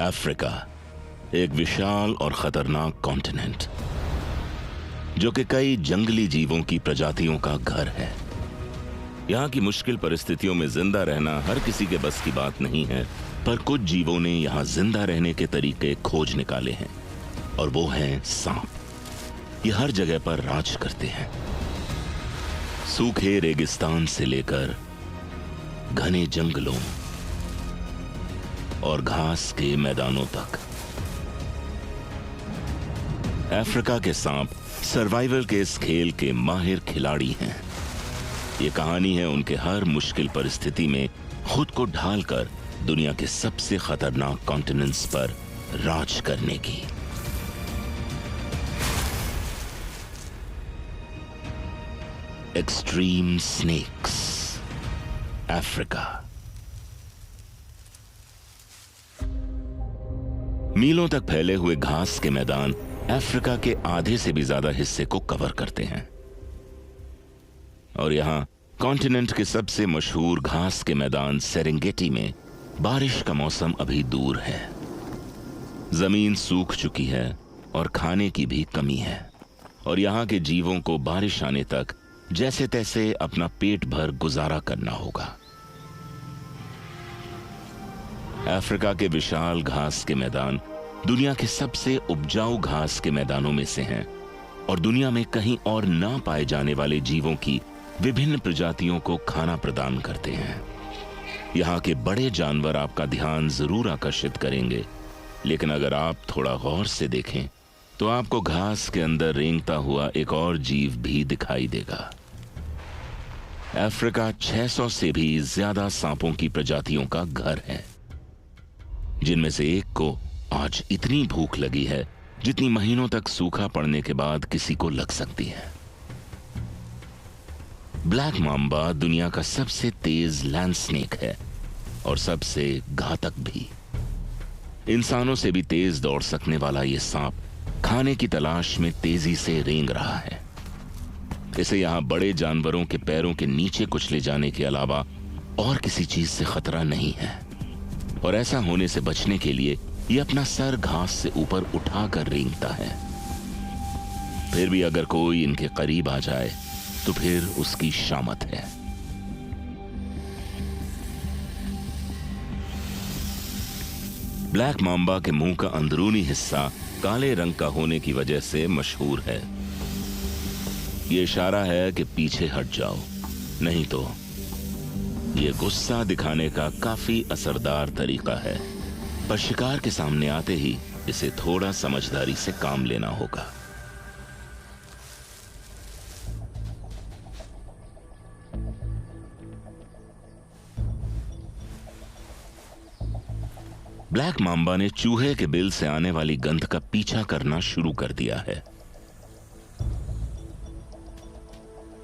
Africa एक विशाल और खतरनाक कॉन्टिनेंट जो कि कई जंगली जीवों की प्रजातियों का घर है। यहाँ की मुश्किल परिस्थितियों में जिंदा रहना हर किसी के बस की बात नहीं है, पर कुछ जीवों ने यहाँ जिंदा रहने के तरीके खोज निकाले हैं, और वो हैं सांप। ये हर जगह पर राज करते हैं, सूखे रेगिस्तान से लेकर घने जंगलों और घास के मैदानों तक। अफ्रीका के सांप सर्वाइवल के इस खेल के माहिर खिलाड़ी हैं। ये कहानी है उनके हर मुश्किल परिस्थिति में खुद को ढालकर दुनिया के सबसे खतरनाक कॉन्टिनेंट्स पर राज करने की। Extreme snakes, Africa. मीलों तक फैले हुए घास के मैदान अफ्रीका के आधे से भी ज्यादा हिस्से को कवर करते हैं, और यहां कॉन्टिनेंट के सबसे मशहूर घास के मैदान सेरेंगेटी में बारिश का मौसम अभी दूर है। जमीन सूख चुकी है और खाने की भी कमी है, और यहां के जीवों को बारिश आने तक जैसे तैसे अपना पेट भर गुजारा करना होगा। अफ्रीका के विशाल घास के मैदान दुनिया के सबसे उपजाऊ घास के मैदानों में से हैं, और दुनिया में कहीं और ना पाए जाने वाले जीवों की विभिन्न प्रजातियों को खाना प्रदान करते हैं। यहाँ के बड़े जानवर आपका ध्यान जरूर आकर्षित करेंगे, लेकिन अगर आप थोड़ा गौर से देखें तो आपको घास के अंदर रेंगता हुआ एक और जीव भी दिखाई देगा। अफ्रीका 600 से भी ज्यादा सांपों की प्रजातियों का घर है, जिनमें से एक को आज इतनी भूख लगी है जितनी महीनों तक सूखा पड़ने के बाद किसी को लग सकती है। ब्लैक माम्बा दुनिया का सबसे तेज लैंड स्नेक है और सबसे घातक भी। इंसानों से भी तेज दौड़ सकने वाला यह सांप खाने की तलाश में तेजी से रेंग रहा है। इसे यहां बड़े जानवरों के पैरों के नीचे कुचले जाने के अलावा और किसी चीज से खतरा नहीं है, और ऐसा होने से बचने के लिए ये अपना सर घास से ऊपर उठाकर रेंगता है। फिर भी अगर कोई इनके करीब आ जाए तो फिर उसकी शामत है। ब्लैक माम्बा के मुंह का अंदरूनी हिस्सा काले रंग का होने की वजह से मशहूर है। ये इशारा है कि पीछे हट जाओ, नहीं तो ये गुस्सा दिखाने का काफी असरदार तरीका है, पर शिकार के सामने आते ही इसे थोड़ा समझदारी से काम लेना होगा। ब्लैक माम्बा ने चूहे के बिल से आने वाली गंध का पीछा करना शुरू कर दिया है।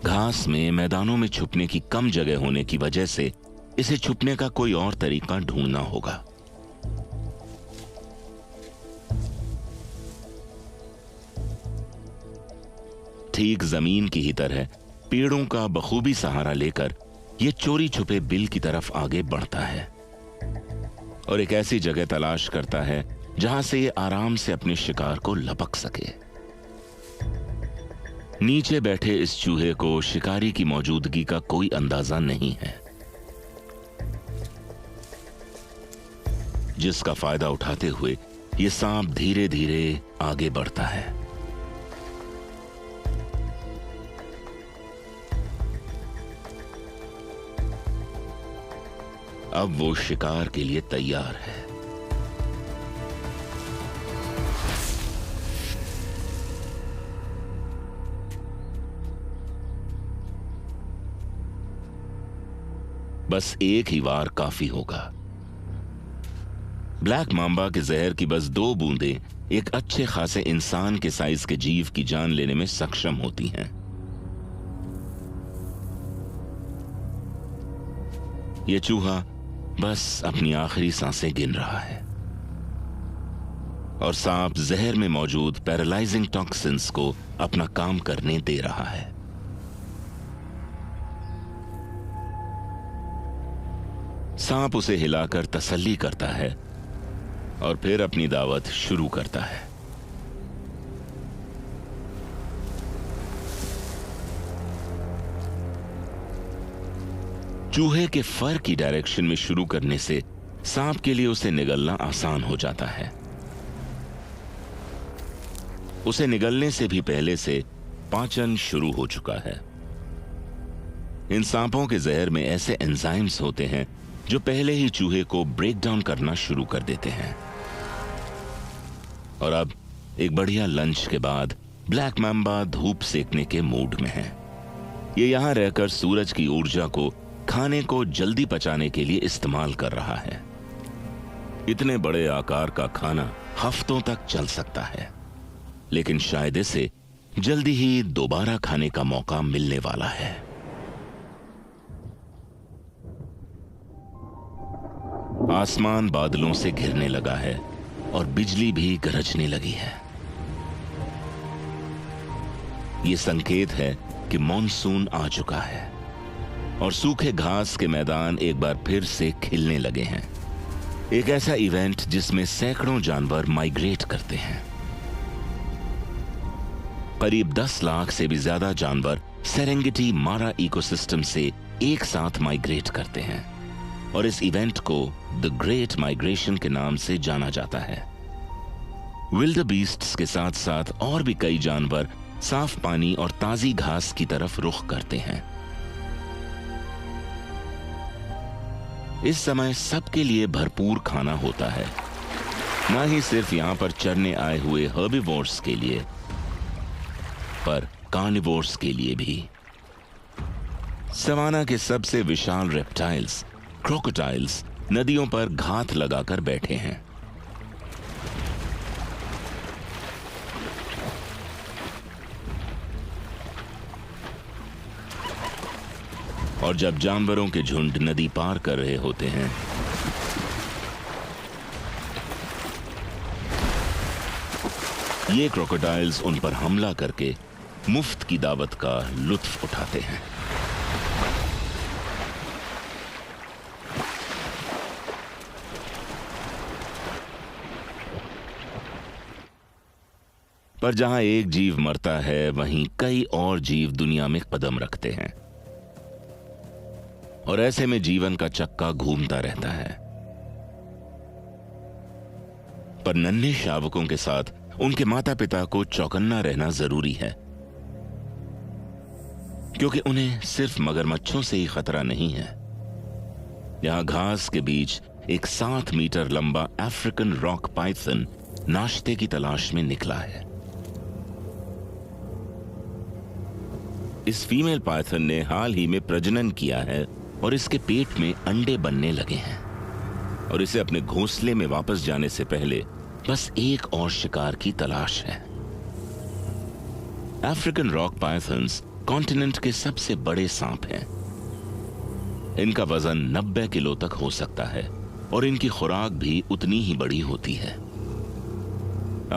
घास में मैदानों में छुपने की कम जगह होने की वजह से इसे छुपने का कोई और तरीका ढूंढना होगा। ठीक जमीन की ही तरह पेड़ों का बखूबी सहारा लेकर यह चोरी छुपे बिल की तरफ आगे बढ़ता है, और एक ऐसी जगह तलाश करता है जहां से यह आराम से अपने शिकार को लपक सके। नीचे बैठे इस चूहे को शिकारी की मौजूदगी का कोई अंदाजा नहीं है, जिसका फायदा उठाते हुए यह सांप धीरे धीरे आगे बढ़ता है। अब वो शिकार के लिए तैयार है। बस एक ही वार काफी होगा। ब्लैक माम्बा के जहर की बस 2 बूंदें एक अच्छे खासे इंसान के साइज के जीव की जान लेने में सक्षम होती हैं। यह चूहा बस अपनी आखिरी सांसें गिन रहा है, और सांप जहर में मौजूद पैरालाइजिंग टॉक्सिन्स को अपना काम करने दे रहा है। सांप उसे हिलाकर तसल्ली करता है और फिर अपनी दावत शुरू करता है। चूहे के फर की डायरेक्शन में शुरू करने से सांप के लिए उसे निगलना आसान हो जाता है। उसे निगलने से भी पहले से पाचन शुरू हो चुका है। इन सांपों के जहर में ऐसे एंजाइम्स होते हैं जो पहले ही चूहे को ब्रेक डाउन करना शुरू कर देते हैं। और अब एक बढ़िया लंच के बाद ब्लैक मैम्बा धूप सेकने के मूड में है। ये यहां रहकर सूरज की ऊर्जा को खाने को जल्दी पचाने के लिए इस्तेमाल कर रहा है। इतने बड़े आकार का खाना हफ्तों तक चल सकता है, लेकिन शायद इसे जल्दी ही दोबारा खाने का मौका मिलने वाला है। आसमान बादलों से घिरने लगा है और बिजली भी गरजने लगी है। यह संकेत है कि मॉनसून आ चुका है और सूखे घास के मैदान एक बार फिर से खिलने लगे हैं। एक ऐसा इवेंट जिसमें सैकड़ों जानवर माइग्रेट करते हैं। करीब 10 लाख से भी ज्यादा जानवर सेरेंगेटी मारा इकोसिस्टम से एक साथ माइग्रेट करते हैं और इस इवेंट को द ग्रेट माइग्रेशन के नाम से जाना जाता है। विल्डरबीस्ट्स के साथ साथ और भी कई जानवर साफ पानी और ताजी घास की तरफ रुख करते हैं। इस समय सबके लिए भरपूर खाना होता है, ना ही सिर्फ यहां पर चरने आए हुए हर्बिवोर्स के लिए, पर कार्निवोर्स के लिए भी। सवाना के सबसे विशाल रेप्टाइल्स क्रोकोडाइल्स नदियों पर घात लगाकर बैठे हैं। और जब जानवरों के झुंड नदी पार कर रहे होते हैं, ये क्रोकोडाइल्स उन पर हमला करके मुफ्त की दावत का लुत्फ उठाते हैं। पर जहां एक जीव मरता है, वहीं कई और जीव दुनिया में कदम रखते हैं और ऐसे में जीवन का चक्का घूमता रहता है। पर नन्हे शावकों के साथ उनके माता पिता को चौकन्ना रहना जरूरी है, क्योंकि उन्हें सिर्फ मगरमच्छों से ही खतरा नहीं है। यहां घास के बीच एक 7 मीटर लंबा अफ्रीकन रॉक पाइथन नाश्ते की तलाश में निकला है। इस फीमेल पाइथन ने हाल ही में प्रजनन किया है और इसके पेट में अंडे बनने लगे हैं और इसे अपने घोंसले में वापस जाने से पहले बस एक और शिकार की तलाश है। अफ्रीकन रॉक पाइथन्स कॉन्टिनेंट के सबसे बड़े सांप हैं। इनका वजन 90 किलो तक हो सकता है और इनकी खुराक भी उतनी ही बड़ी होती है।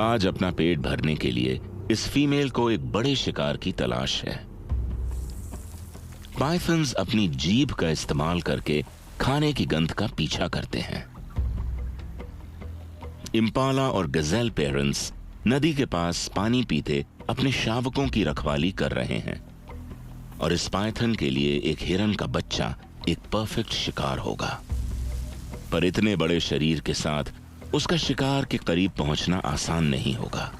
आज अपना पेट भरने के लिए इस फीमेल को एक बड़े शिकार की तलाश है। पाइथन्स अपनी जीभ का इस्तेमाल करके खाने की गंध का पीछा करते हैं। इम्पाला और गजेल पेरेंट्स नदी के पास पानी पीते अपने शावकों की रखवाली कर रहे हैं और इस पाइथन के लिए एक हिरन का बच्चा एक परफेक्ट शिकार होगा। पर इतने बड़े शरीर के साथ उसका शिकार के करीब पहुंचना आसान नहीं होगा,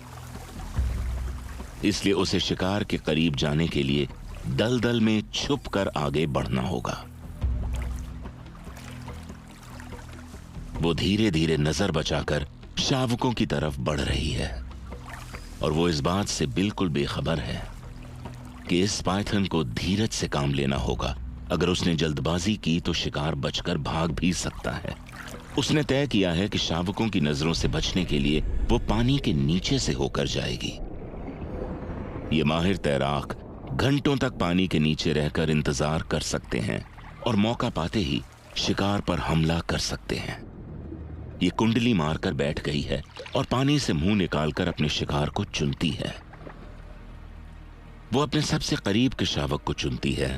इसलिए उसे शिकार के करीब जाने के लिए दलदल में छुपकर आगे बढ़ना होगा। वो धीरे धीरे नजर बचाकर शावकों की तरफ बढ़ रही है और वो इस बात से बिल्कुल बेखबर है कि इस पाइथन को धीरज से काम लेना होगा। अगर उसने जल्दबाजी की तो शिकार बचकर भाग भी सकता है। उसने तय किया है कि शावकों की नजरों से बचने के लिए वो पानी के नीचे से होकर जाएगी। ये माहिर तैराक घंटों तक पानी के नीचे रहकर इंतजार कर सकते हैं और मौका पाते ही शिकार पर हमला कर सकते हैं। ये कुंडली मारकर बैठ गई है और पानी से मुंह निकालकर अपने शिकार को चुनती है। वो अपने सबसे करीब के शावक को चुनती है।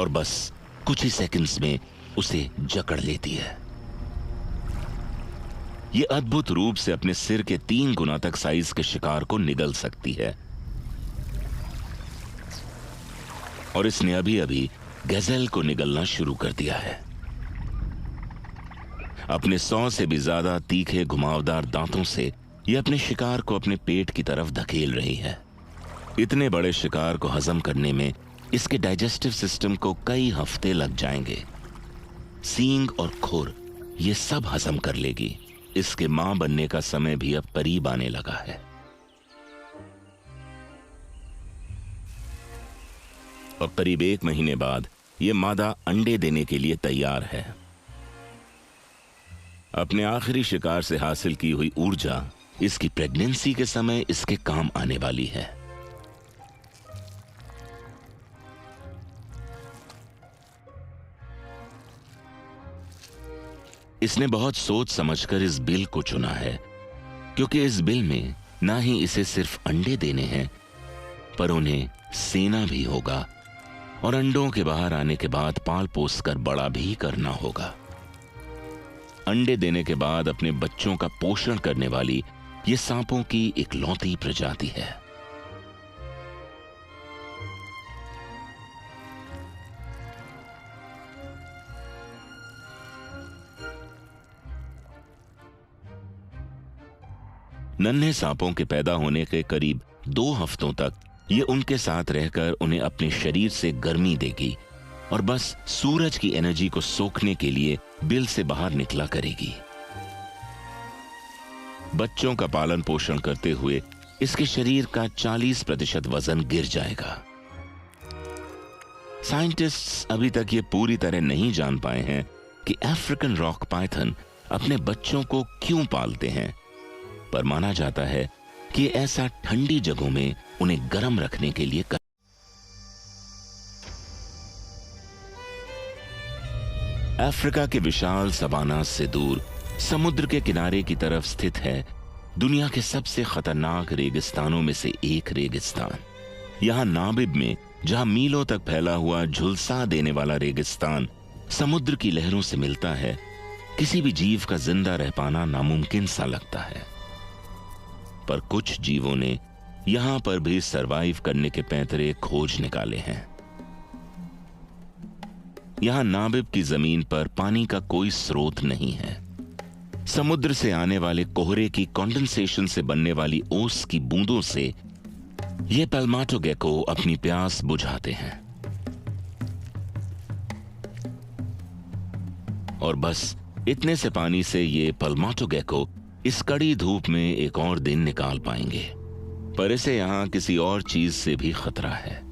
और बस कुछ ही सेकंड्स में उसे जकड़ लेती है। ये अद्भुत रूप से अपने सिर के 3 गुना तक साइज के शिकार को निगल सकती है। और इसने अभी अभी गैज़ेल को निगलना शुरू कर दिया है। अपने 100 से भी ज्यादा तीखे घुमावदार दांतों से यह अपने शिकार को अपने पेट की तरफ धकेल रही है। इतने बड़े शिकार को हजम करने में इसके डाइजेस्टिव सिस्टम को कई हफ्ते लग जाएंगे। सींग और खुर ये सब हजम कर लेगी। इसके मां बनने का समय भी अब करीब आने लगा है। और करीब 1 महीने बाद यह मादा अंडे देने के लिए तैयार है। अपने आखिरी शिकार से हासिल की हुई ऊर्जा इसकी प्रेगनेंसी के समय इसके काम आने वाली है। इसने बहुत सोच समझकर इस बिल को चुना है, क्योंकि इस बिल में ना ही इसे सिर्फ अंडे देने हैं, पर उन्हें सेना भी होगा और अंडों के बाहर आने के बाद पाल पोस कर बड़ा भी करना होगा। अंडे देने के बाद अपने बच्चों का पोषण करने वाली ये सांपों की इकलौती प्रजाति है। नन्हे सांपों के पैदा होने के करीब 2 हफ्तों तक ये उनके साथ रहकर उन्हें अपने शरीर से गर्मी देगी और बस सूरज की एनर्जी को सोखने के लिए बिल से बाहर निकला करेगी। बच्चों का पालन पोषण करते हुए इसके शरीर का 40% वजन गिर जाएगा। साइंटिस्ट्स अभी तक ये पूरी तरह नहीं जान पाए हैं कि अफ्रीकन रॉक पाइथन अपने बच्चों को क्यों पालते हैं, पर माना जाता है कि ऐसा ठंडी जगहों में उन्हें गर्म रखने के लिए अफ्रीका के विशाल सवाना से दूर समुद्र के किनारे की तरफ स्थित है दुनिया के सबसे खतरनाक रेगिस्तानों में से एक रेगिस्तान। यहां नामिब में, जहां मीलों तक फैला हुआ झुलसा देने वाला रेगिस्तान समुद्र की लहरों से मिलता है, किसी भी जीव का जिंदा रह पाना नामुमकिन सा लगता है। पर कुछ जीवों ने यहां पर भी सरवाइव करने के पैंतरे खोज निकाले हैं। यहां नामिब की जमीन पर पानी का कोई स्रोत नहीं है। समुद्र से आने वाले कोहरे की कंडेंसेशन से बनने वाली ओस की बूंदों से ये पल्माटो गेको अपनी प्यास बुझाते हैं। और बस इतने से पानी से ये पल्माटो गेको इस कड़ी धूप में एक और दिन निकाल पाएंगे, पर इसे यहां किसी और चीज से भी खतरा है।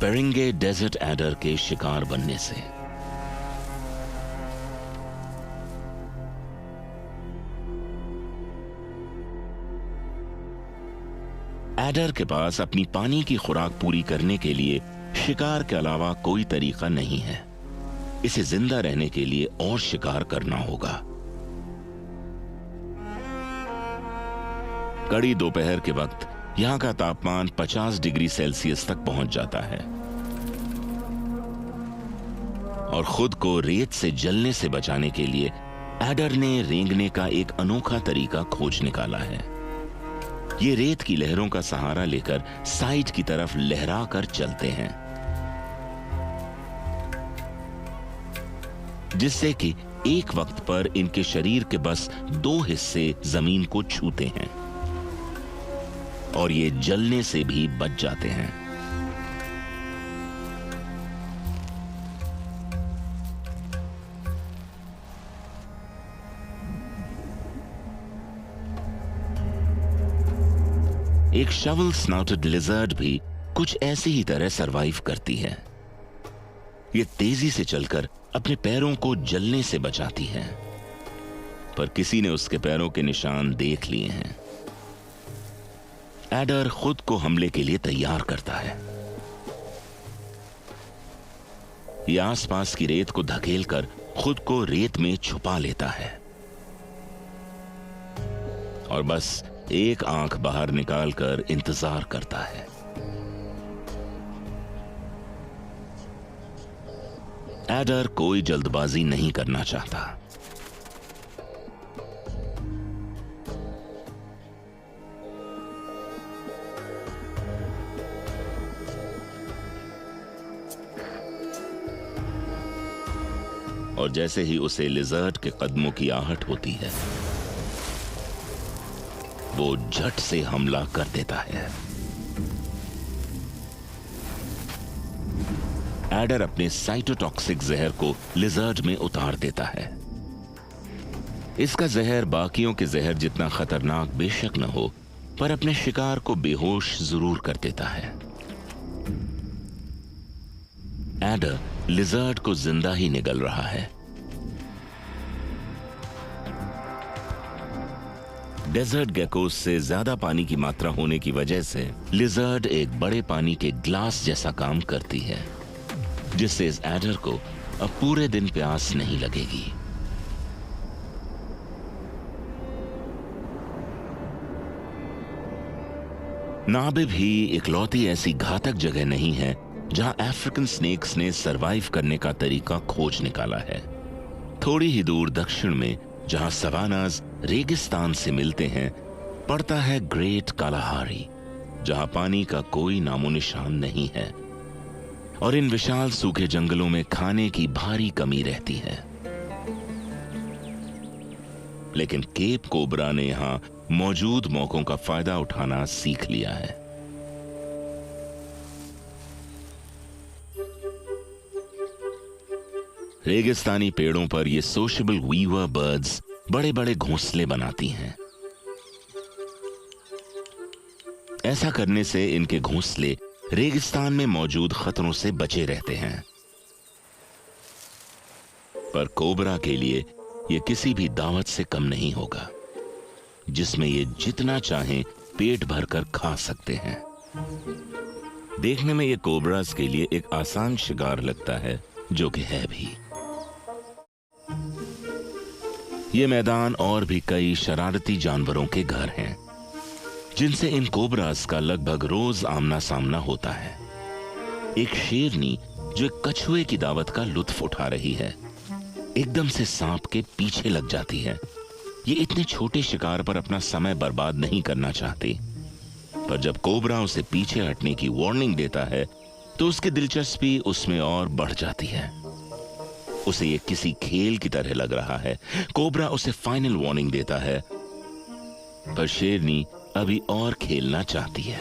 पेरिंगे डेजर्ट एडर के शिकार बनने से। एडर के पास अपनी पानी की खुराक पूरी करने के लिए शिकार के अलावा कोई तरीका नहीं है। इसे जिंदा रहने के लिए और शिकार करना होगा। कड़ी दोपहर के वक्त यहां का तापमान 50 डिग्री सेल्सियस तक पहुंच जाता है और खुद को रेत से जलने से बचाने के लिए एडर ने रेंगने का एक अनोखा तरीका खोज निकाला है। ये रेत की लहरों का सहारा लेकर साइड की तरफ लहरा कर चलते हैं, जिससे कि एक वक्त पर इनके शरीर के बस 2 हिस्से जमीन को छूते हैं और ये जलने से भी बच जाते हैं। एक शवल स्नाउटेड लिजर्ड भी कुछ ऐसी ही तरह सरवाइव करती है। ये तेजी से चलकर अपने पैरों को जलने से बचाती है, पर किसी ने उसके पैरों के निशान देख लिए हैं। एडर खुद को हमले के लिए तैयार करता है। यह आसपास की रेत को धकेलकर खुद को रेत में छुपा लेता है और बस एक आंख बाहर निकालकर इंतजार करता है। एडर कोई जल्दबाजी नहीं करना चाहता। और जैसे ही उसे लिजर्ड के कदमों की आहट होती है, वो झट से हमला कर देता है। एडर अपने साइटोटॉक्सिक जहर को लिजर्ड में उतार देता है। इसका जहर बाकियों के जहर जितना खतरनाक बेशक न हो, पर अपने शिकार को बेहोश जरूर कर देता है। एडर लिजर्ड को जिंदा ही निगल रहा है। डेजर्ट गेकोस से ज्यादा पानी की मात्रा होने की वजह से लिजर्ड एक बड़े पानी के ग्लास जैसा काम करती है, जिससे इस एडर को अब पूरे दिन प्यास नहीं लगेगी। नाबिब ही इकलौती ऐसी घातक जगह नहीं है जहां अफ्रीकन स्नेक्स ने सरवाइव करने का तरीका खोज निकाला है। थोड़ी ही दूर दक्षिण में, जहां सवानाज रेगिस्तान से मिलते हैं, पड़ता है ग्रेट कालाहारी, जहां पानी का कोई नामो निशान नहीं है और इन विशाल सूखे जंगलों में खाने की भारी कमी रहती है। लेकिन केप कोबरा ने यहां मौजूद मौकों का फायदा उठाना सीख लिया है। रेगिस्तानी पेड़ों पर ये सोशेबल वीवर बर्ड्स बड़े बड़े घोंसले बनाती हैं। ऐसा करने से इनके घोंसले रेगिस्तान में मौजूद खतरों से बचे रहते हैं। पर कोबरा के लिए यह किसी भी दावत से कम नहीं होगा, जिसमें ये जितना चाहें पेट भरकर खा सकते हैं। देखने में ये कोबरास के लिए एक आसान शिकार लगता है, जो कि है भी। ये मैदान और भी कई शरारती जानवरों के घर हैं, जिनसे इन कोबरास का लगभग रोज आमना सामना होता है। एक शेरनी जो एक कछुए की दावत का लुत्फ उठा रही है, एकदम से सांप के पीछे लग जाती है। ये इतने छोटे शिकार पर अपना समय बर्बाद नहीं करना चाहती, पर जब कोबरा उसे पीछे हटने की वार्निंग देता है तो उसकी दिलचस्पी उसमें और बढ़ जाती है। उसे ये किसी खेल की तरह लग रहा है। कोबरा उसे फाइनल वार्निंग देता है, पर शेरनी अभी और खेलना चाहती है।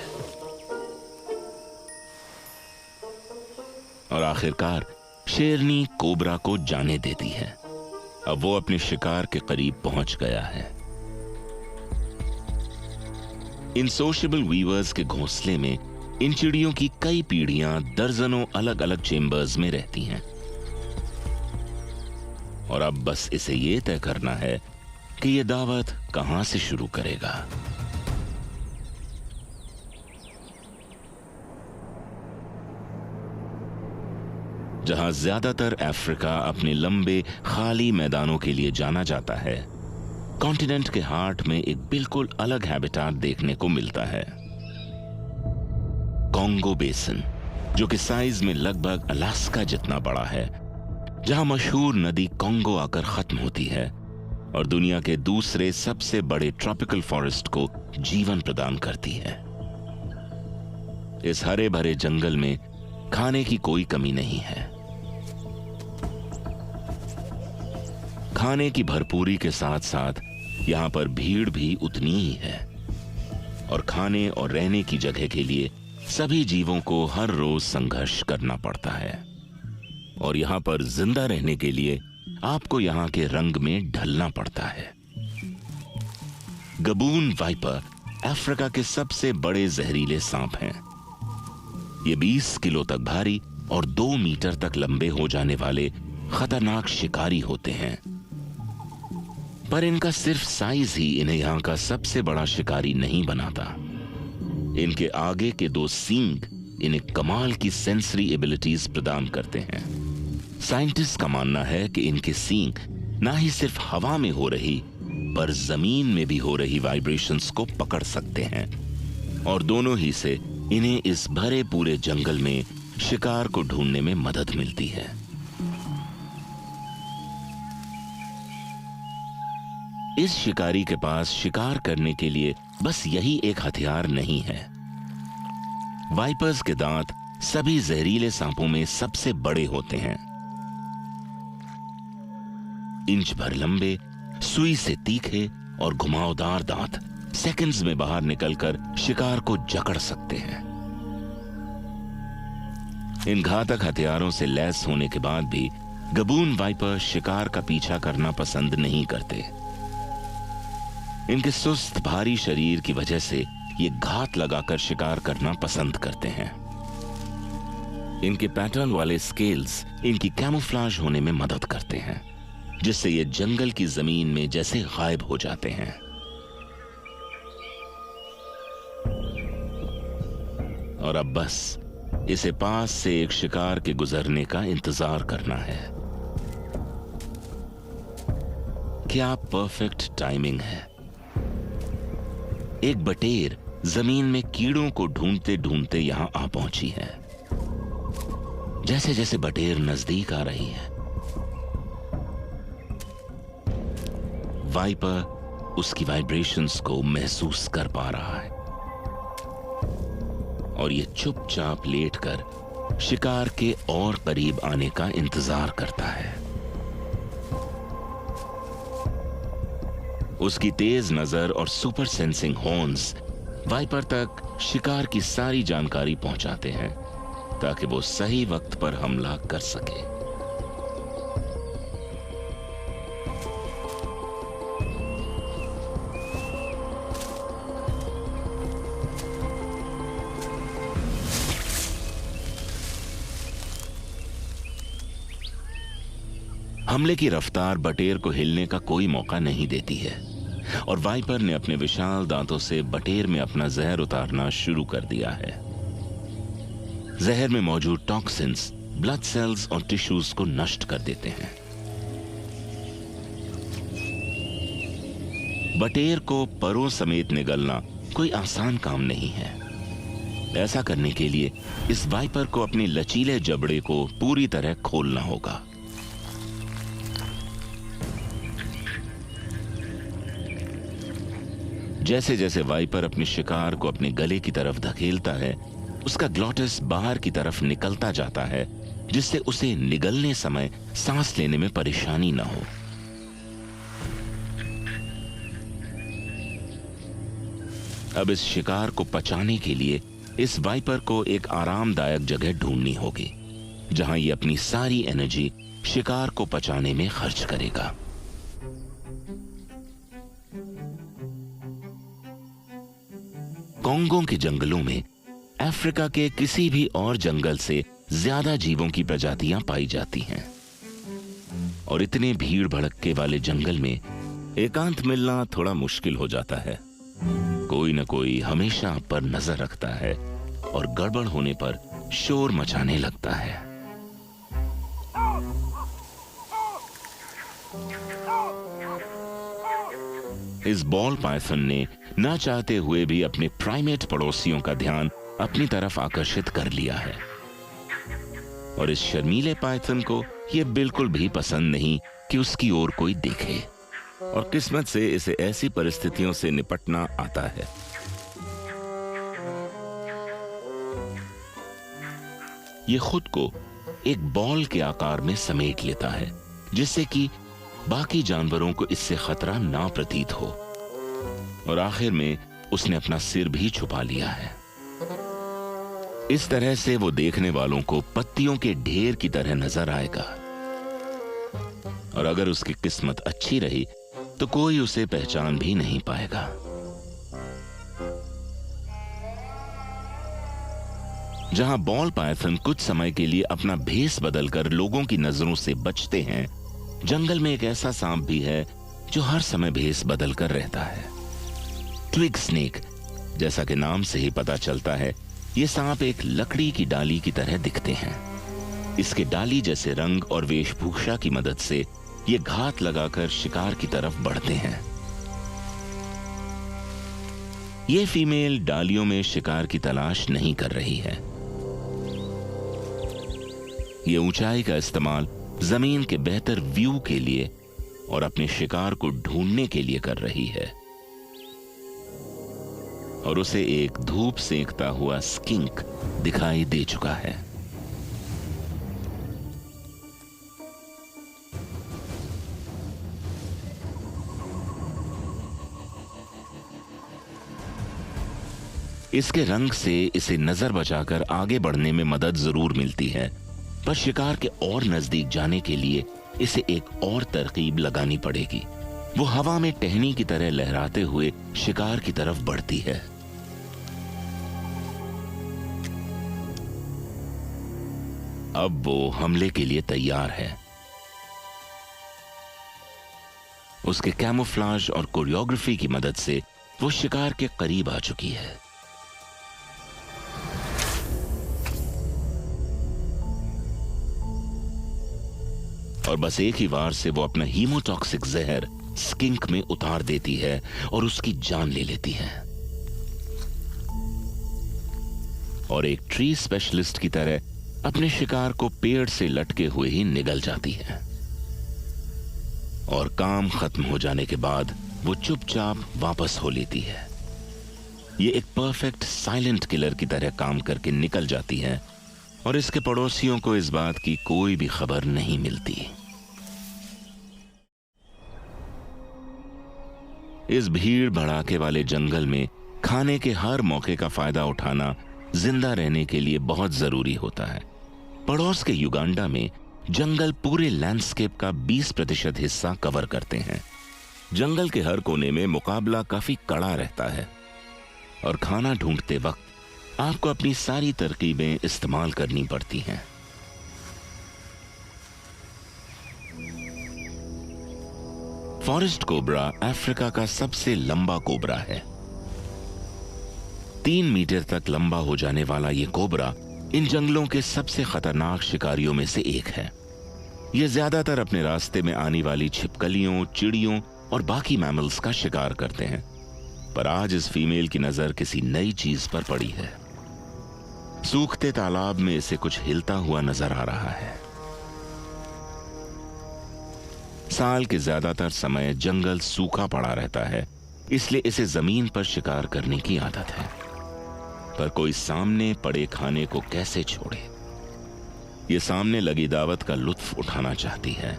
और आखिरकार शेरनी कोबरा को जाने देती है। अब वो अपने शिकार के करीब पहुंच गया है। इन सोशेबल वीवर्स के घोंसले में इन चिड़ियों की कई पीढ़ियां दर्जनों अलग अलग चेंबर्स में रहती हैं। और अब बस इसे यह तय करना है कि यह दावत कहां से शुरू करेगा। जहां ज्यादातर अफ्रीका अपने लंबे खाली मैदानों के लिए जाना जाता है, कॉन्टिनेंट के हार्ट में एक बिल्कुल अलग हैबिटाट देखने को मिलता है। कॉन्गो बेसिन, जो कि साइज में लगभग अलास्का जितना बड़ा है, जहां मशहूर नदी कॉन्गो आकर खत्म होती है और दुनिया के दूसरे सबसे बड़े ट्रॉपिकल फॉरेस्ट को जीवन प्रदान करती है। इस हरे भरे जंगल में खाने की कोई कमी नहीं है। खाने की भरपूरी के साथ साथ यहां पर भीड़ भी उतनी ही है और खाने और रहने की जगह के लिए सभी जीवों को हर रोज संघर्ष करना पड़ता है। और यहां पर जिंदा रहने के लिए आपको यहां के रंग में ढलना पड़ता है। गबून वाइपर अफ्रीका के सबसे बड़े जहरीले सांप हैं। ये 20 किलो तक भारी और 2 मीटर तक लंबे हो जाने वाले खतरनाक शिकारी होते हैं। पर इनका सिर्फ साइज ही इन्हें यहां का सबसे बड़ा शिकारी नहीं बनाता। इनके आगे के 2 सींग इन्हें कमाल की सेंसरी एबिलिटीज प्रदान करते हैं। साइंटिस्ट का मानना है कि इनके सींग ना ही सिर्फ हवा में हो रही, पर जमीन में भी हो रही वाइब्रेशंस को पकड़ सकते हैं और दोनों ही से इन्हें इस भरे पूरे जंगल में शिकार को ढूंढने में मदद मिलती है। इस शिकारी के पास शिकार करने के लिए बस यही एक हथियार नहीं है। वाइपर्स के दांत सभी जहरीले सांपों में सबसे बड़े होते हैं। इंच भर लंबे, सुई से तीखे और घुमावदार दांत सेकंड्स में बाहर निकलकर शिकार को जकड़ सकते हैं। इन घातक हथियारों से लैस होने के बाद भी गबून वाइपर शिकार का पीछा करना पसंद नहीं करते। इनके सुस्त भारी शरीर की वजह से ये घात लगाकर शिकार करना पसंद करते हैं। इनके पैटर्न वाले स्केल्स इनकी कैमोफ्लेज होने में मदद करते हैं, जिससे ये जंगल की जमीन में जैसे गायब हो जाते हैं। और अब बस इसे पास से एक शिकार के गुजरने का इंतजार करना है। क्या परफेक्ट टाइमिंग है। एक बटेर जमीन में कीड़ों को ढूंढते ढूंढते यहां आ पहुंची है। जैसे जैसे बटेर नजदीक आ रही है, वाइपर उसकी वाइब्रेशंस को महसूस कर पा रहा है और ये चुपचाप लेटकर शिकार के और करीब आने का इंतजार करता है। उसकी तेज नजर और सुपर सेंसिंग हॉर्न्स वाइपर तक शिकार की सारी जानकारी पहुंचाते हैं ताकि वो सही वक्त पर हमला कर सके। हमले की रफ्तार बटेर को हिलने का कोई मौका नहीं देती है और वाइपर ने अपने विशाल दांतों से बटेर में अपना जहर उतारना शुरू कर दिया है। जहर में मौजूद टॉक्सिन्स ब्लड सेल्स और टिश्यूज को नष्ट कर देते हैं। बटेर को परों समेत निगलना कोई आसान काम नहीं है। ऐसा करने के लिए इस वाइपर को अपने लचीले जबड़े को पूरी तरह खोलना होगा। जैसे जैसे वाइपर अपने शिकार को अपने गले की तरफ धकेलता है, उसका ग्लॉटिस बाहर की तरफ निकलता जाता है, जिससे उसे निगलने समय सांस लेने में परेशानी न हो। अब इस शिकार को पचाने के लिए इस वाइपर को एक आरामदायक जगह ढूंढनी होगी, जहां ये अपनी सारी एनर्जी शिकार को पचाने में खर्च करेगा। कॉन्गो के जंगलों में अफ्रीका के किसी भी और जंगल से ज्यादा जीवों की प्रजातियां पाई जाती हैं और इतने भीड़ भड़के वाले जंगल में एकांत मिलना थोड़ा मुश्किल हो जाता है। कोई न कोई हमेशा आप पर नजर रखता है और गड़बड़ होने पर शोर मचाने लगता है। इस बॉल पाइथन ने ना चाहते हुए भी अपने प्राइमेट पड़ोसियों का ध्यान अपनी तरफ आकर्षित कर लिया है और इस शर्मीले पाइथन को यह बिल्कुल भी पसंद नहीं कि उसकी ओर कोई देखे और किस्मत से इसे ऐसी परिस्थितियों से निपटना आता है। यह खुद को एक बॉल के आकार में समेट लेता है, जिससे कि बाकी जानवरों को इससे खतरा ना प्रतीत हो और आखिर में उसने अपना सिर भी छुपा लिया है। इस तरह से वो देखने वालों को पत्तियों के ढेर की तरह नजर आएगा और अगर उसकी किस्मत अच्छी रही तो कोई उसे पहचान भी नहीं पाएगा। जहां बॉल पाइथन कुछ समय के लिए अपना भेष बदलकर लोगों की नजरों से बचते हैं, जंगल में एक ऐसा सांप भी है जो हर समय भेष बदलकर रहता है। ट्विग स्नेक, जैसा कि नाम से ही पता चलता है, ये सांप एक लकड़ी की डाली की तरह दिखते हैं। इसके डाली जैसे रंग और वेशभूषा की मदद से ये घात लगाकर शिकार की तरफ बढ़ते हैं। ये फीमेल डालियों में शिकार की तलाश नहीं कर रही है। ये ऊंचाई का इस्तेमाल जमीन के बेहतर व्यू के लिए और अपने शिकार को ढूंढने के लिए कर रही है। और उसे एक धूप सेंकता हुआ स्किंक दिखाई दे चुका है। इसके रंग से इसे नजर बचाकर आगे बढ़ने में मदद जरूर मिलती है, पर शिकार के और नजदीक जाने के लिए इसे एक और तरकीब लगानी पड़ेगी। वो हवा में टहनी की तरह लहराते हुए शिकार की तरफ बढ़ती है। अब वो हमले के लिए तैयार है। उसके कैमोफ्लाज और कोरियोग्राफी की मदद से वो शिकार के करीब आ चुकी है। और बस एक ही वार से वो अपना हीमोटॉक्सिक जहर स्किंक में उतार देती है और उसकी जान ले लेती है। और एक ट्री स्पेशलिस्ट की तरह अपने शिकार को पेड़ से लटके हुए ही निगल जाती है। और काम खत्म हो जाने के बाद वो चुपचाप वापस हो लेती है। ये एक परफेक्ट साइलेंट किलर की तरह काम करके निकल जाती है और इसके पड़ोसियों को इस बात की कोई भी खबर नहीं मिलती। इस भीड़ भड़ाके वाले जंगल में खाने के हर मौके का फायदा उठाना जिंदा रहने के लिए बहुत जरूरी होता है। पड़ोस के युगांडा में जंगल पूरे लैंडस्केप का 20% हिस्सा कवर करते हैं। जंगल के हर कोने में मुकाबला काफी कड़ा रहता है और खाना ढूंढते वक्त आपको अपनी सारी तरकीबें इस्तेमाल करनी पड़ती हैं। फॉरेस्ट कोबरा अफ्रीका का सबसे लंबा कोबरा है। 3 मीटर तक लंबा हो जाने वाला यह कोबरा इन जंगलों के सबसे खतरनाक शिकारियों में से एक है। यह ज्यादातर अपने रास्ते में आने वाली छिपकलियों, चिड़ियों और बाकी मैमल्स का शिकार करते हैं। पर आज इस फीमेल की नजर किसी नई चीज पर पड़ी है। सूखते तालाब में इसे कुछ हिलता हुआ नजर आ रहा है। साल के ज्यादातर समय जंगल सूखा पड़ा रहता है, इसलिए इसे जमीन पर शिकार करने की आदत है। पर कोई सामने पड़े खाने को कैसे छोड़े। ये सामने लगी दावत का लुत्फ उठाना चाहती है,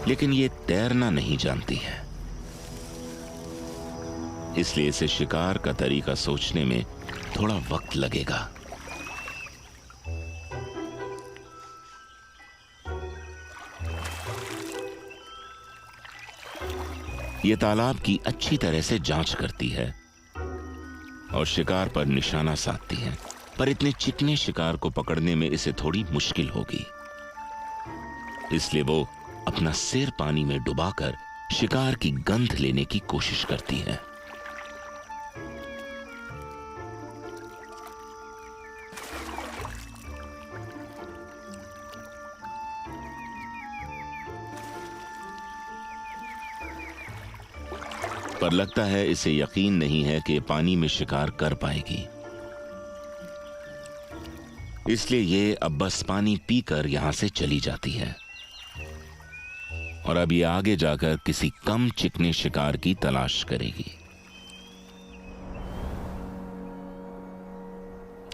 लेकिन ये तैरना नहीं जानती है। इसलिए इसे शिकार का तरीका सोचने में थोड़ा वक्त लगेगा। यह तालाब की अच्छी तरह से जांच करती है और शिकार पर निशाना साधती है, पर इतने चिकने शिकार को पकड़ने में इसे थोड़ी मुश्किल होगी। इसलिए वो अपना सिर पानी में डुबाकर शिकार की गंध लेने की कोशिश करती है। पर लगता है इसे यकीन नहीं है कि पानी में शिकार कर पाएगी। इसलिए ये अब बस पानी पीकर यहां से चली जाती है और अब ये आगे जाकर किसी कम चिकने शिकार की तलाश करेगी।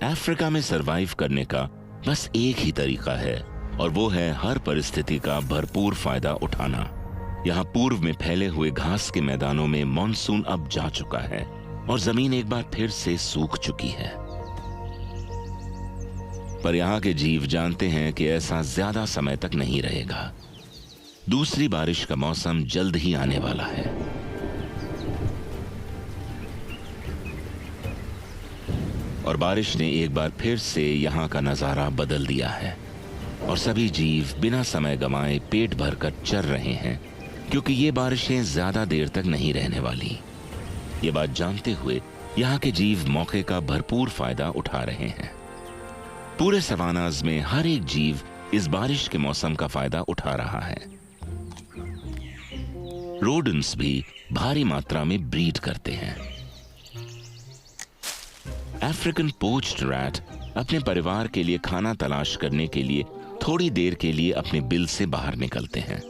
अफ्रीका में सरवाइव करने का बस एक ही तरीका है और वो है हर परिस्थिति का भरपूर फायदा उठाना। यहाँ पूर्व में फैले हुए घास के मैदानों में मॉनसून अब जा चुका है और जमीन एक बार फिर से सूख चुकी है। पर यहाँ के जीव जानते हैं कि ऐसा ज्यादा समय तक नहीं रहेगा। दूसरी बारिश का मौसम जल्द ही आने वाला है। और बारिश ने एक बार फिर से यहाँ का नजारा बदल दिया है और सभी जीव बिना समय गंवाए पेट भरकर चर रहे हैं, क्योंकि ये बारिशें ज्यादा देर तक नहीं रहने वाली। ये बात जानते हुए यहाँ के जीव मौके का भरपूर फायदा उठा रहे हैं। पूरे सवानाज में हर एक जीव इस बारिश के मौसम का फायदा उठा रहा है। रोडेंट्स भी भारी मात्रा में ब्रीड करते हैं। अफ्रीकन पोच्ड रैट अपने परिवार के लिए खाना तलाश करने के लिए थोड़ी देर के लिए अपने बिल से बाहर निकलते हैं,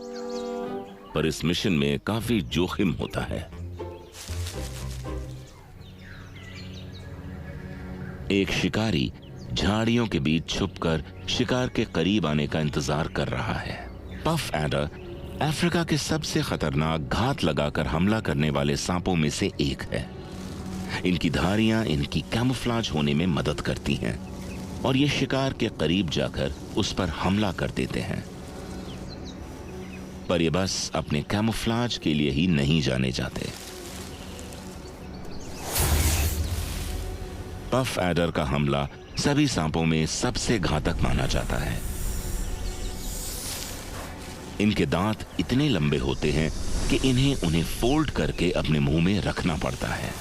पर इस मिशन में काफी जोखिम होता है। एक शिकारी झाड़ियों के बीच छुपकर शिकार के करीब आने का इंतजार कर रहा है। पफ एडर अफ्रीका के सबसे खतरनाक घात लगाकर हमला करने वाले सांपों में से एक है। इनकी धारियां इनकी कैमोफ्लेज होने में मदद करती हैं और ये शिकार के करीब जाकर उस पर हमला कर देते हैं। पर ये बस अपने कैमोफ्लेज के लिए ही नहीं जाने जाते। पफ एडर का हमला सभी सांपों में सबसे घातक माना जाता है। इनके दांत इतने लंबे होते हैं कि उन्हें फोल्ड करके अपने मुंह में रखना पड़ता है।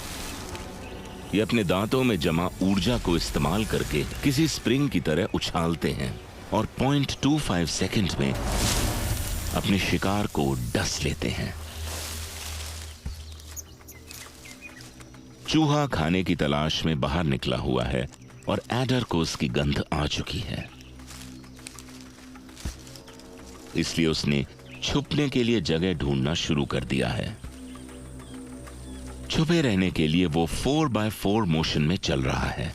ये अपने दांतों में जमा ऊर्जा को इस्तेमाल करके किसी स्प्रिंग की तरह उछालते हैं और 0.25 सेकंड में अपने शिकार को डस लेते हैं। चूहा खाने की तलाश में बाहर निकला हुआ है और एडर को उसकी गंध आ चुकी है, इसलिए उसने छुपने के लिए जगह ढूंढना शुरू कर दिया है। छुपे रहने के लिए वो 4x4 मोशन में चल रहा है।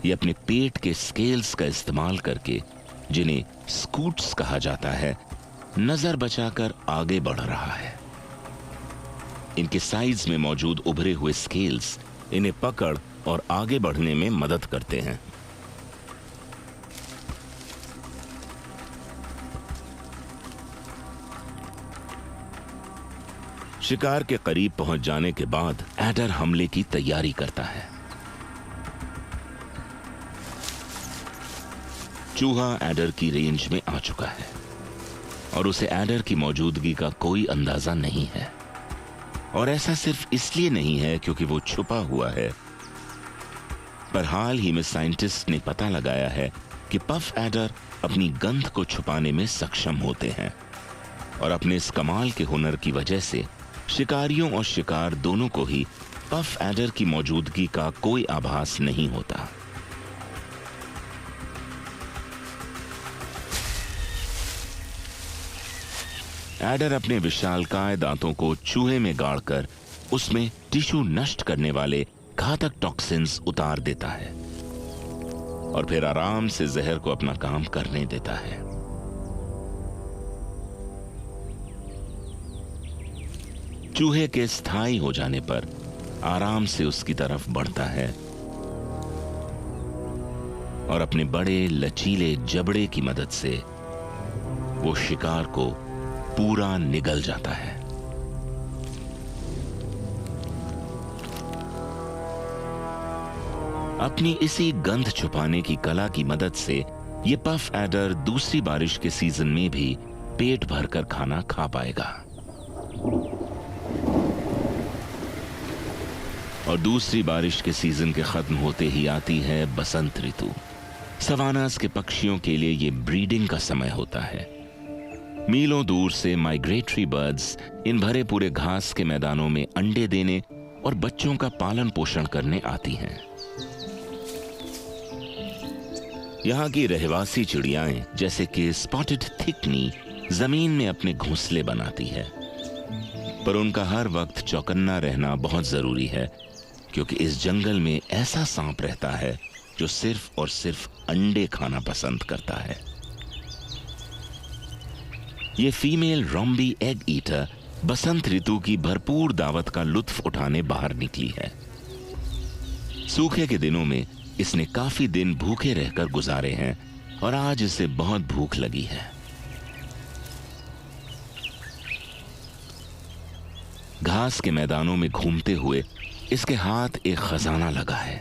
ये अपने पेट के स्केल्स का इस्तेमाल करके, जिन्हें स्कूट्स कहा जाता है, नजर बचाकर आगे बढ़ रहा है। इनके साइड्स में मौजूद उभरे हुए स्केल्स इन्हें पकड़ और आगे बढ़ने में मदद करते हैं। शिकार के करीब पहुंच जाने के बाद एडर हमले की तैयारी करता है। चूहा एडर की रेंज में आ चुका है और उसे एडर की मौजूदगी का कोई अंदाजा नहीं है। और ऐसा सिर्फ इसलिए नहीं है क्योंकि वो छुपा हुआ है, पर हाल ही में साइंटिस्ट ने पता लगाया है कि पफ एडर अपनी गंध को छुपाने में सक्षम होते हैं और अपने इस कमाल के हुनर की वजह से शिकारियों और शिकार दोनों को ही पफ एडर की मौजूदगी का कोई आभास नहीं होता। एडर अपने विशालकाय दांतों को चूहे में गाड़कर उसमें टिश्यू नष्ट करने वाले घातक टॉक्सिन्स उतार देता है और फिर आराम से जहर को अपना काम करने देता है। चूहे के स्थायी हो जाने पर आराम से उसकी तरफ बढ़ता है और अपने बड़े लचीले जबड़े की मदद से वो शिकार को पूरा निगल जाता है। अपनी इसी गंध छुपाने की कला की मदद से ये पफ एडर दूसरी बारिश के सीजन में भी पेट भरकर खाना खा पाएगा। और दूसरी बारिश के सीजन के खत्म होते ही आती है बसंत ऋतु। सवानास के पक्षियों के लिए ये ब्रीडिंग का समय होता है। मीलों दूर से माइग्रेटरी बर्ड्स इन भरे पूरे घास के मैदानों में अंडे देने और बच्चों का पालन पोषण करने आती हैं। यहाँ की रहवासी चिड़ियाएं जैसे कि स्पॉटेड थिकनी जमीन में अपने घोंसले बनाती है, पर उनका हर वक्त चौकन्ना रहना बहुत जरूरी है क्योंकि इस जंगल में ऐसा सांप रहता है जो सिर्फ और सिर्फ अंडे खाना पसंद करता है। ये फीमेल रोम्बी एग ईटर बसंत ऋतु की भरपूर दावत का लुत्फ उठाने बाहर निकली है। सूखे के दिनों में इसने काफी दिन भूखे रहकर गुजारे हैं और आज इसे बहुत भूख लगी है। घास के मैदानों में घूमते हुए इसके हाथ एक खजाना लगा है,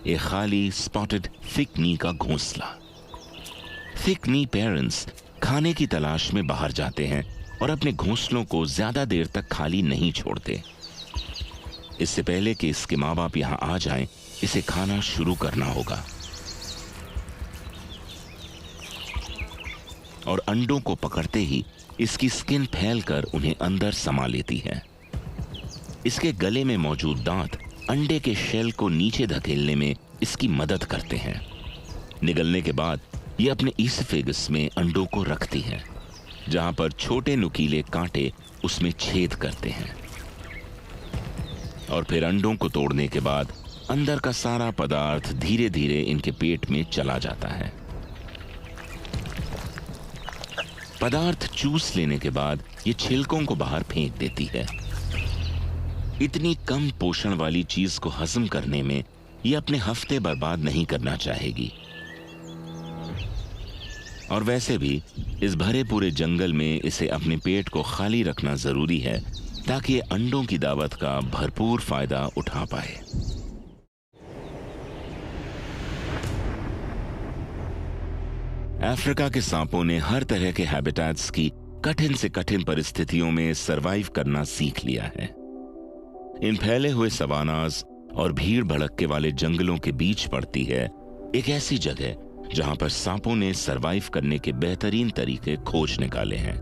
एक खाली स्पॉटेड थिकनी का घोंसला। थिकनी पेरेंट्स खाने की तलाश में बाहर जाते हैं और अपने घोंसलों को ज्यादा देर तक खाली नहीं छोड़ते। इससे पहले कि इसके माँ बाप यहां आ जाएं, इसे खाना शुरू करना होगा। और अंडों को पकड़ते ही इसकी स्किन फैलकर उन्हें अंदर समा लेती है। इसके गले में मौजूद दांत अंडे के शेल को नीचे धकेलने में इसकी मदद करते हैं। निगलने के बाद ये अपने ईसोफेगस में अंडों को रखती हैं, जहां पर छोटे नुकीले कांटे उसमें छेद करते हैं। और फिर अंडों को तोड़ने के बाद अंदर का सारा पदार्थ धीरे धीरे इनके पेट में चला जाता है। पदार्थ चूस लेने के बाद ये छिलकों को बाहर फेंक देती है। इतनी कम पोषण वाली चीज को हजम करने में ये अपने हफ्ते बर्बाद नहीं करना चाहेगी। और वैसे भी इस भरे पूरे जंगल में इसे अपने पेट को खाली रखना जरूरी है, ताकि ये अंडों की दावत का भरपूर फायदा उठा पाए। अफ्रीका के सांपों ने हर तरह के हैबिटेट्स की कठिन से कठिन परिस्थितियों में सरवाइव करना सीख लिया है। इन फैले हुए सवानास और भीड़ भड़क्के वाले जंगलों के बीच पड़ती है एक ऐसी जगह जहां पर सांपों ने सरवाइव करने के बेहतरीन तरीके खोज निकाले हैं।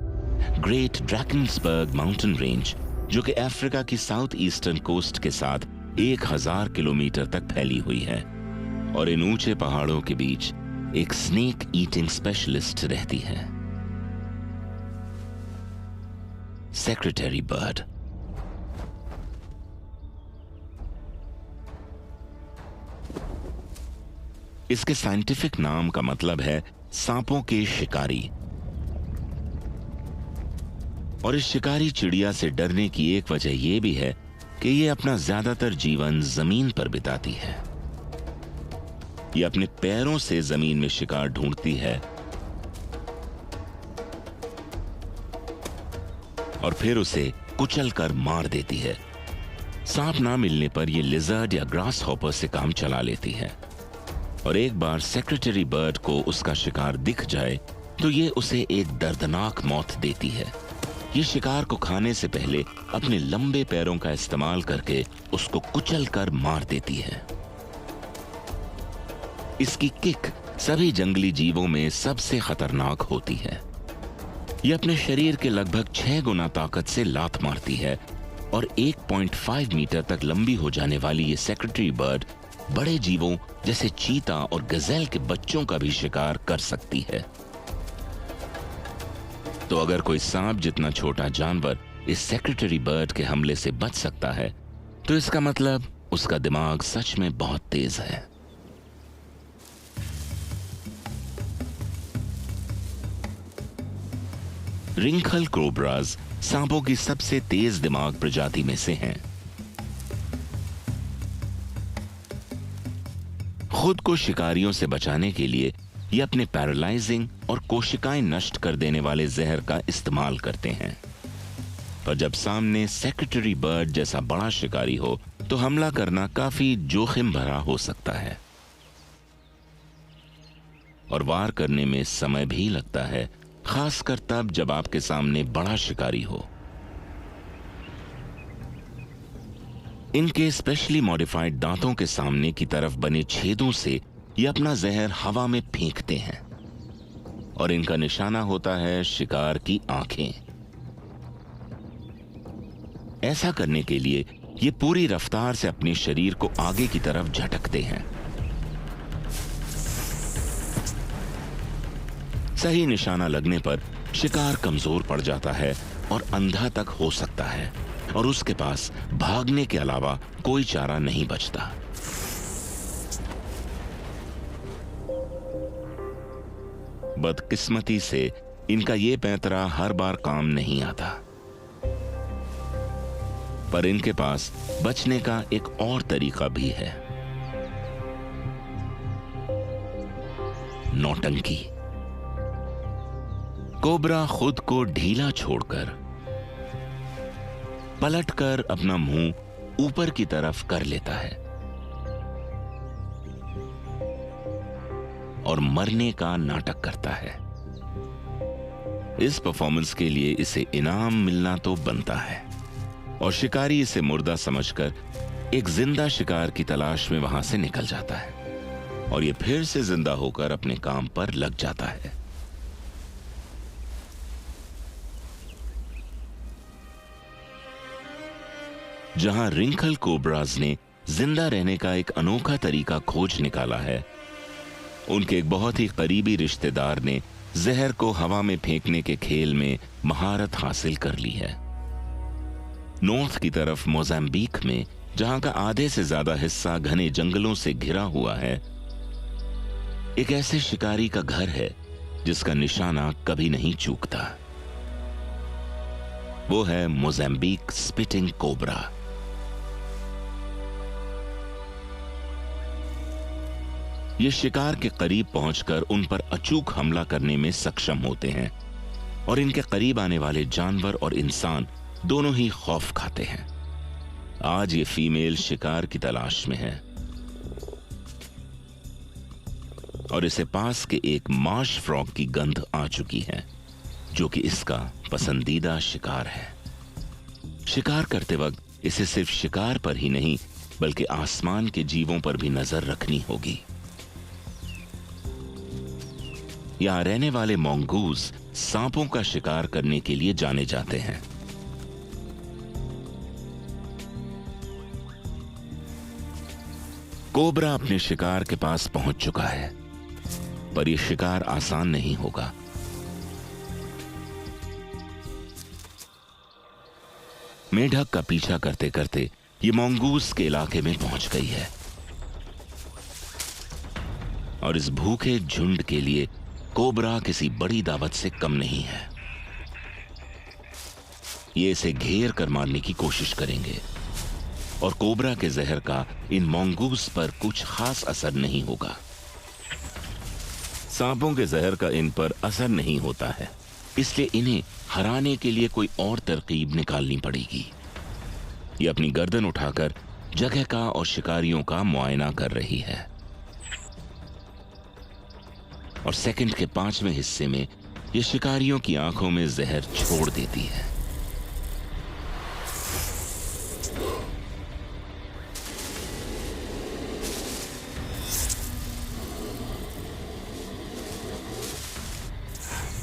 ग्रेट ड्रैकेंसबर्ग माउंटेन रेंज, जो कि अफ्रीका की साउथ ईस्टर्न कोस्ट के साथ 1000 किलोमीटर तक फैली हुई है। और इन ऊंचे पहाड़ों के बीच एक स्नेक ईटिंग स्पेशलिस्ट रहती है, सेक्रेटरी बर्ड। इसके साइंटिफिक नाम का मतलब है सांपों के शिकारी। और इस शिकारी चिड़िया से डरने की एक वजह यह भी है कि यह अपना ज्यादातर जीवन जमीन पर बिताती है। यह अपने पैरों से जमीन में शिकार ढूंढती है और फिर उसे कुचलकर मार देती है। सांप ना मिलने पर यह लिजर्ड या ग्रास हॉपर से काम चला लेती है। और एक बार सेक्रेटरी बर्ड को उसका शिकार दिख जाए तो ये उसे एक दर्दनाक मौत देती है। ये शिकार को खाने से पहले अपने लंबे पैरों का इस्तेमाल करके उसको कुचलकर मार देती है। इसकी किक सभी जंगली जीवों में सबसे खतरनाक होती है। यह अपने शरीर के लगभग 6 गुना ताकत से लात मारती है और 1.5 मीटर तक लंबी हो जाने वाली ये सेक्रेटरी बर्ड बड़े जीवों जैसे चीता और गजेल के बच्चों का भी शिकार कर सकती है। तो अगर कोई सांप जितना छोटा जानवर इस सेक्रेटरी बर्ड के हमले से बच सकता है, तो इसका मतलब उसका दिमाग सच में बहुत तेज है। रिंखल कोबराज सांपों की सबसे तेज दिमाग प्रजाति में से हैं। खुद को शिकारियों से बचाने के लिए ये अपने पैरालाइजिंग और कोशिकाएं नष्ट कर देने वाले जहर का इस्तेमाल करते हैं। पर जब सामने सेक्रेटरी बर्ड जैसा बड़ा शिकारी हो तो हमला करना काफी जोखिम भरा हो सकता है और वार करने में समय भी लगता है, खासकर तब जब आपके सामने बड़ा शिकारी हो। इनके स्पेशली मॉडिफाइड दांतों के सामने की तरफ बने छेदों से ये अपना जहर हवा में फेंकते हैं और इनका निशाना होता है शिकार की आंखें। ऐसा करने के लिए ये पूरी रफ्तार से अपने शरीर को आगे की तरफ झटकते हैं। सही निशाना लगने पर शिकार कमजोर पड़ जाता है और अंधा तक हो सकता है और उसके पास भागने के अलावा कोई चारा नहीं बचता। बदकिस्मती से इनका ये पैंतरा हर बार काम नहीं आता, पर इनके पास बचने का एक और तरीका भी है, नौटंकी। कोबरा खुद को ढीला छोड़कर पलटकर अपना मुंह ऊपर की तरफ कर लेता है और मरने का नाटक करता है। इस परफॉर्मेंस के लिए इसे इनाम मिलना तो बनता है और शिकारी इसे मुर्दा समझकर एक जिंदा शिकार की तलाश में वहां से निकल जाता है और ये फिर से जिंदा होकर अपने काम पर लग जाता है। जहां रिंखल कोबराज ने जिंदा रहने का एक अनोखा तरीका खोज निकाला है। उनके एक बहुत ही करीबी रिश्तेदार ने जहर को हवा में फेंकने के खेल में महारत हासिल कर ली है। नॉर्थ की तरफ मोजाम्बिक में, जहां का आधे से ज्यादा हिस्सा घने जंगलों से घिरा हुआ है, एक ऐसे शिकारी का घर है जिसका निशाना कभी नहीं चूकता। वो है मोजाम्बिक स्पिटिंग कोबरा। ये शिकार के करीब पहुंचकर उन पर अचूक हमला करने में सक्षम होते हैं और इनके करीब आने वाले जानवर और इंसान दोनों ही खौफ खाते हैं। आज ये फीमेल शिकार की तलाश में है और इसे पास के एक मार्श फ्रॉग की गंध आ चुकी है, जो कि इसका पसंदीदा शिकार है। शिकार करते वक्त इसे सिर्फ शिकार पर ही नहीं बल्कि आसमान के जीवों पर भी नजर रखनी होगी। यहां रहने वाले मोंगूज सांपों का शिकार करने के लिए जाने जाते हैं। कोबरा अपने शिकार के पास पहुंच चुका है, पर यह शिकार आसान नहीं होगा। मेढक का पीछा करते करते ये मोंगूज के इलाके में पहुंच गई है और इस भूखे झुंड के लिए कोबरा किसी बड़ी दावत से कम नहीं है। ये इसे घेर कर मारने की कोशिश करेंगे और कोबरा के जहर का इन मोंगूज पर कुछ खास असर नहीं होगा। सांपों के जहर का इन पर असर नहीं होता है, इसलिए इन्हें हराने के लिए कोई और तरकीब निकालनी पड़ेगी। ये अपनी गर्दन उठाकर जगह का और शिकारियों का मुआयना कर रही है और सेकंड के 5वें हिस्से में ये शिकारियों की आंखों में जहर छोड़ देती है।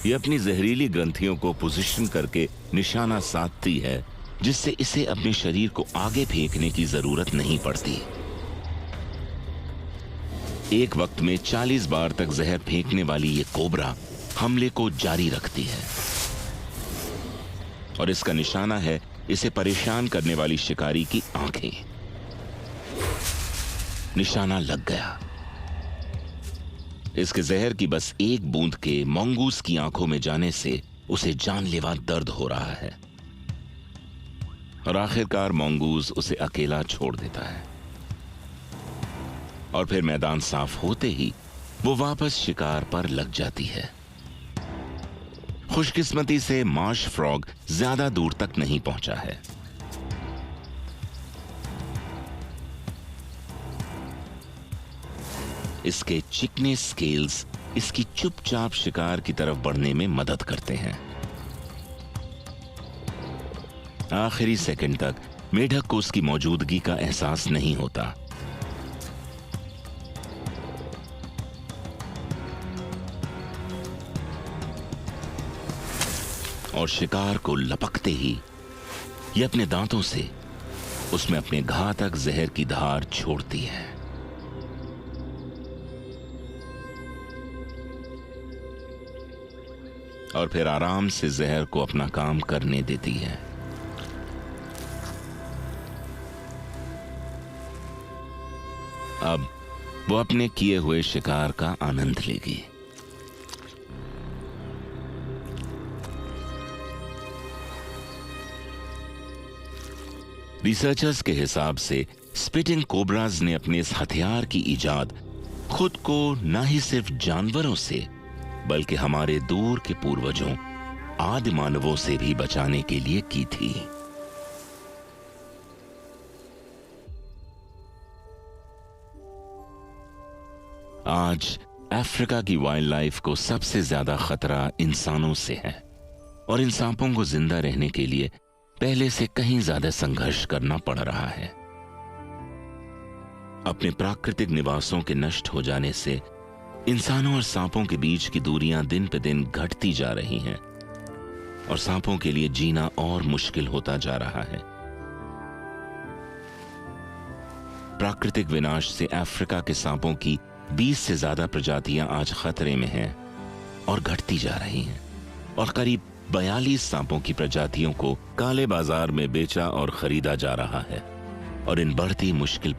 ये अपनी जहरीली ग्रंथियों को पोजीशन करके निशाना साधती है, जिससे इसे अपने शरीर को आगे फेंकने की जरूरत नहीं पड़ती। एक वक्त में 40 बार तक जहर फेंकने वाली ये कोबरा हमले को जारी रखती है और इसका निशाना है इसे परेशान करने वाली शिकारी की आंखें। निशाना लग गया। इसके जहर की बस एक बूंद के मोंगूज की आंखों में जाने से उसे जानलेवा दर्द हो रहा है और आखिरकार मोंगूज उसे अकेला छोड़ देता है और फिर मैदान साफ होते ही वो वापस शिकार पर लग जाती है। खुशकिस्मती से मार्श फ्रॉग ज्यादा दूर तक नहीं पहुंचा है। इसके चिकने स्केल्स इसकी चुपचाप शिकार की तरफ बढ़ने में मदद करते हैं। आखिरी सेकंड तक मेढक को उसकी मौजूदगी का एहसास नहीं होता। और शिकार को लपकते ही ये अपने दांतों से उसमें अपने घातक जहर की धार छोड़ती है। और फिर आराम से जहर को अपना काम करने देती है। अब वो अपने किए हुए शिकार का आनंद लेगी। रिसर्चर्स के हिसाब से स्पिटिंग कोबराज ने अपने इस हथियार की इजाद खुद को न ही सिर्फ जानवरों से बल्कि हमारे दूर के पूर्वजों आदि मानवों से भी बचाने के लिए की थी। आज अफ्रीका की वाइल्ड लाइफ को सबसे ज्यादा खतरा इंसानों से है और इन सांपों को जिंदा रहने के लिए पहले से कहीं ज्यादा संघर्ष करना पड़ रहा है। अपने प्राकृतिक निवासों के नष्ट हो जाने से इंसानों और सांपों के बीच की दूरियां दिन पे दिन घटती जा रही हैं और सांपों के लिए जीना और मुश्किल होता जा रहा है। प्राकृतिक विनाश से अफ्रीका के सांपों की 20 से ज्यादा प्रजातियां आज खतरे में हैं और घटती जा रही हैं, और करीब 42 सांपों की प्रजातियों को काले बाजार में बेचा और खरीदा जा रहा है। और इन बढ़ती मुश्किल